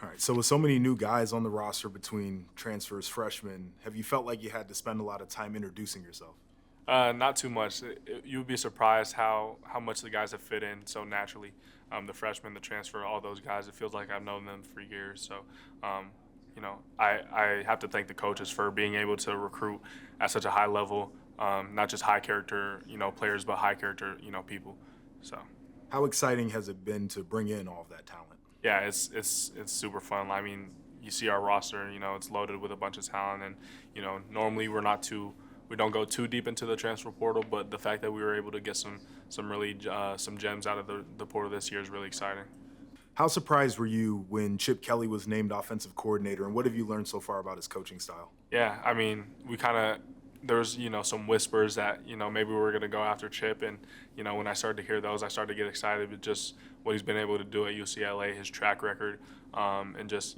All right. So with so many new guys on the roster between transfers, freshmen, have you felt like you had to spend a lot of time introducing yourself? Not too much. You would be surprised how much the guys have fit in so naturally. The freshmen, the transfer, all those guys. It feels like I've known them for years. So, I have to thank the coaches for being able to recruit at such a high level. Not just high character, players, but high character, people. So. How exciting has it been to bring in all of that talent? Yeah, it's super fun. I mean, you see our roster, it's loaded with a bunch of talent, and normally we don't go too deep into the transfer portal, but the fact that we were able to get some really some gems out of the portal this year is really exciting. How surprised were you when Chip Kelly was named offensive coordinator, and what have you learned so far about his coaching style? Yeah, I mean, we kind of there's some whispers that maybe we're gonna go after Chip, and when I started to hear those, I started to get excited with just what he's been able to do at UCLA, his track record, and just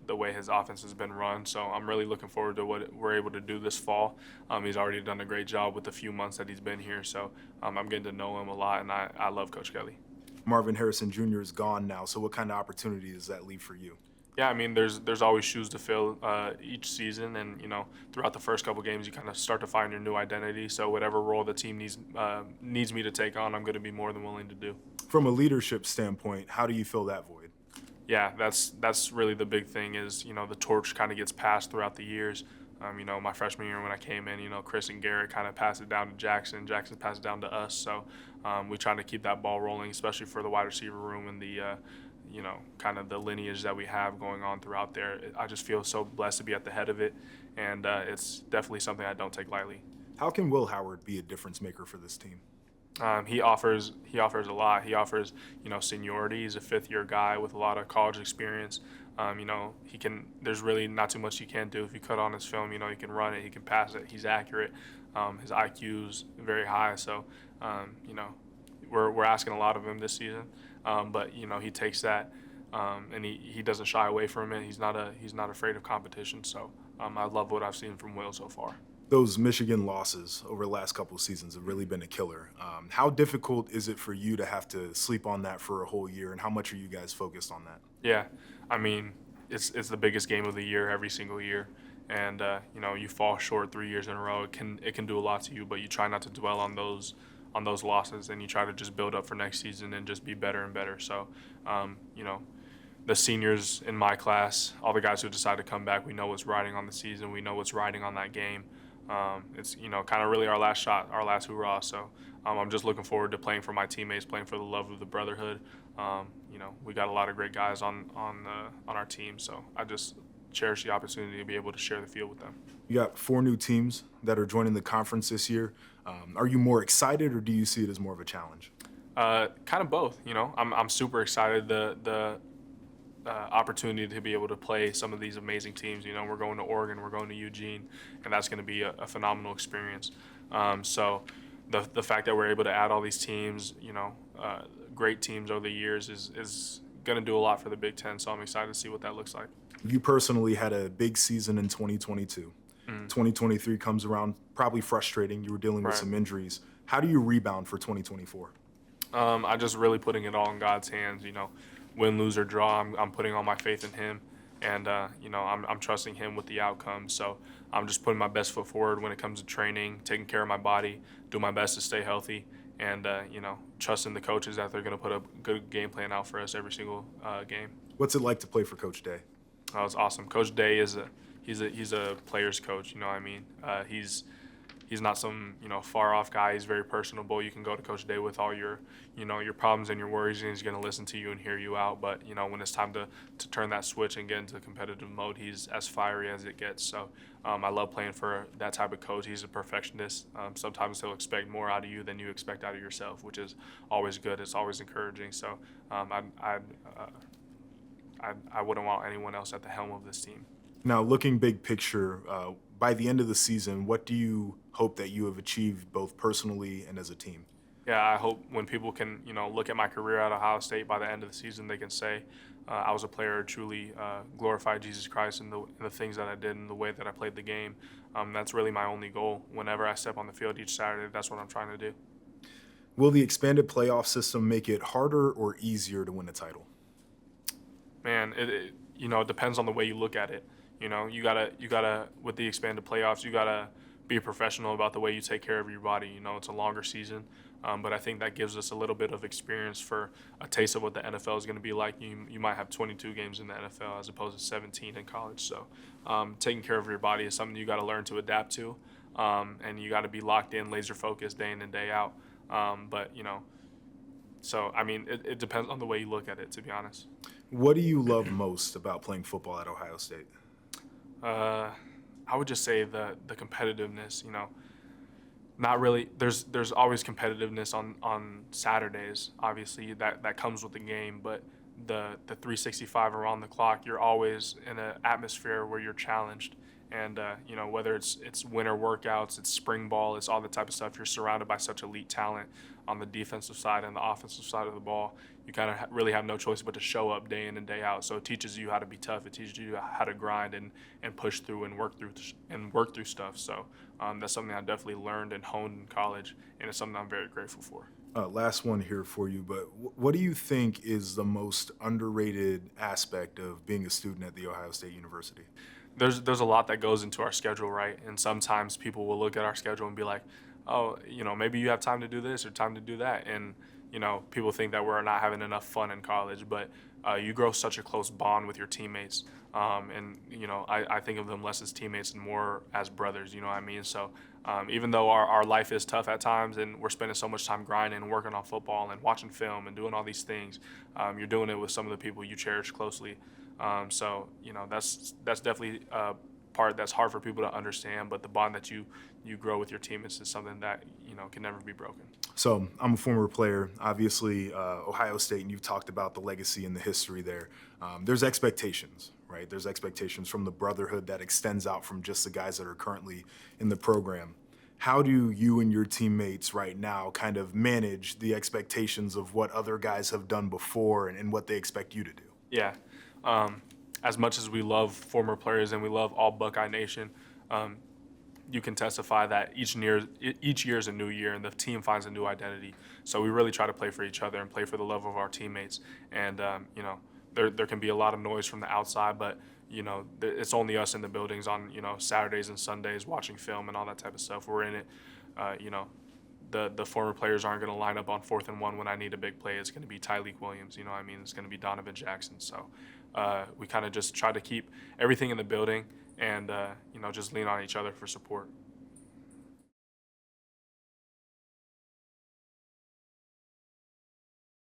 the way his offense has been run. So I'm really looking forward to what we're able to do this fall. He's already done a great job with the few months that he's been here, so I'm getting to know him a lot, and I love Coach Kelly. Marvin Harrison Jr. is gone now, so what kind of opportunity does that leave for you? Yeah, I mean, there's always shoes to fill each season, and throughout the first couple games, you kind of start to find your new identity. So whatever role the team needs me to take on, I'm going to be more than willing to do. From a leadership standpoint, how do you fill that void? Yeah, that's really the big thing is the torch kind of gets passed throughout the years. My freshman year when I came in, Chris and Garrett kind of passed it down to Jackson. Jackson passed it down to us. So we try to keep that ball rolling, especially for the wide receiver room and the kind of the lineage that we have going on throughout there. I just feel so blessed to be at the head of it, and it's definitely something I don't take lightly. How can Will Howard be a difference maker for this team? He offers a lot. He offers seniority. He's a fifth year guy with a lot of college experience. He can. There's really not too much he can't do. If you cut on his film, he can run it. He can pass it. He's accurate. His IQ's very high. So we're asking a lot of him this season. But he takes that. And he doesn't shy away from it. He's not afraid of competition. So I love what I've seen from Will so far. Those Michigan losses over the last couple of seasons have really been a killer. How difficult is it for you to have to sleep on that for a whole year, and how much are you guys focused on that? Yeah, I mean, it's the biggest game of the year every single year, and you fall short 3 years in a row. It can do a lot to you, but you try not to dwell on those losses, and you try to just build up for next season and just be better and better. So, the seniors in my class, all the guys who decide to come back, we know what's riding on the season. We know what's riding on that game. It's kind of really our last shot, our last hurrah. So I'm just looking forward to playing for my teammates, playing for the love of the brotherhood. We got a lot of great guys on our team, so I just cherish the opportunity to be able to share the field with them. You got four new teams that are joining the conference this year. Are you more excited, or do you see it as more of a challenge? Kind of both. I'm super excited. The opportunity to be able to play some of these amazing teams. We're going to Oregon, we're going to Eugene, and that's going to be a phenomenal experience. So the fact that we're able to add all these teams, great teams over the years is going to do a lot for the Big Ten. So I'm excited to see what that looks like. You personally had a big season in 2022. 2023 comes around, probably frustrating. You were dealing with Right. some injuries. How do you rebound for 2024? I just really putting it all in God's hands. Win, lose, or draw, I'm putting all my faith in Him, and I'm trusting Him with the outcome. So I'm just putting my best foot forward when it comes to training, taking care of my body, do my best to stay healthy, and trusting the coaches that they're going to put a good game plan out for us every single game. What's it like to play for Coach Day? That was awesome. Coach Day he's a player's coach. What I mean, he's not some far off guy. He's very personable. You can go to Coach Day with all your your problems and your worries, and he's going to listen to you and hear you out. But when it's time to turn that switch and get into competitive mode, he's as fiery as it gets. So I love playing for that type of coach. He's a perfectionist. Sometimes he'll expect more out of you than you expect out of yourself, which is always good. It's always encouraging. So I wouldn't want anyone else at the helm of this team. Now, looking big picture, by the end of the season, what do you hope that you have achieved both personally and as a team? Yeah, I hope when people can, look at my career at Ohio State by the end of the season, they can say I was a player who truly glorified Jesus Christ in the things that I did and the way that I played the game. That's really my only goal. Whenever I step on the field each Saturday, that's what I'm trying to do. Will the expanded playoff system make it harder or easier to win a title? Man, it depends on the way you look at it. You gotta with the expanded playoffs, you gotta be professional about the way you take care of your body. It's a longer season, but I think that gives us a little bit of experience for a taste of what the NFL is going to be like. You might have 22 games in the NFL as opposed to 17 in college. So taking care of your body is something you got to learn to adapt to, and you got to be locked in, laser focused, day in and day out. So I mean, it depends on the way you look at it, to be honest. What do you love most about playing football at Ohio State? Uh, I would just say the competitiveness. Not really. There's always competitiveness on Saturdays. Obviously, that comes with the game, but the 365 around the clock, you're always in an atmosphere where you're challenged. And whether it's winter workouts, it's spring ball, it's all the type of stuff. You're surrounded by such elite talent on the defensive side and the offensive side of the ball. You kind of really have no choice but to show up day in and day out. So it teaches you how to be tough. It teaches you how to grind and push through and work through stuff. So that's something I definitely learned and honed in college, and it's something I'm very grateful for. Last one here for you, but what do you think is the most underrated aspect of being a student at The Ohio State University? There's a lot that goes into our schedule, right? And sometimes people will look at our schedule and be like, oh, maybe you have time to do this or time to do that. And, people think that we're not having enough fun in college, but you grow such a close bond with your teammates. I think of them less as teammates and more as brothers, you know what I mean? So even though our life is tough at times and we're spending so much time grinding and working on football and watching film and doing all these things, you're doing it with some of the people you cherish closely. That's definitely a part that's hard for people to understand, but the bond that you grow with your teammates is something that, can never be broken. So I'm a former player, obviously Ohio State, and you've talked about the legacy and the history there. There's expectations, right? There's expectations from the brotherhood that extends out from just the guys that are currently in the program. How do you and your teammates right now kind of manage the expectations of what other guys have done before and what they expect you to do? Yeah. As much as we love former players and we love all Buckeye Nation, you can testify that each year is a new year and the team finds a new identity. So we really try to play for each other and play for the love of our teammates. And there can be a lot of noise from the outside, but it's only us in the buildings on Saturdays and Sundays watching film and all that type of stuff. We're in it. The former players aren't going to line up on 4th and 1 when I need a big play. It's going to be Tyleek Williams, it's going to be Donovan Jackson. So we kind of just try to keep everything in the building and just lean on each other for support.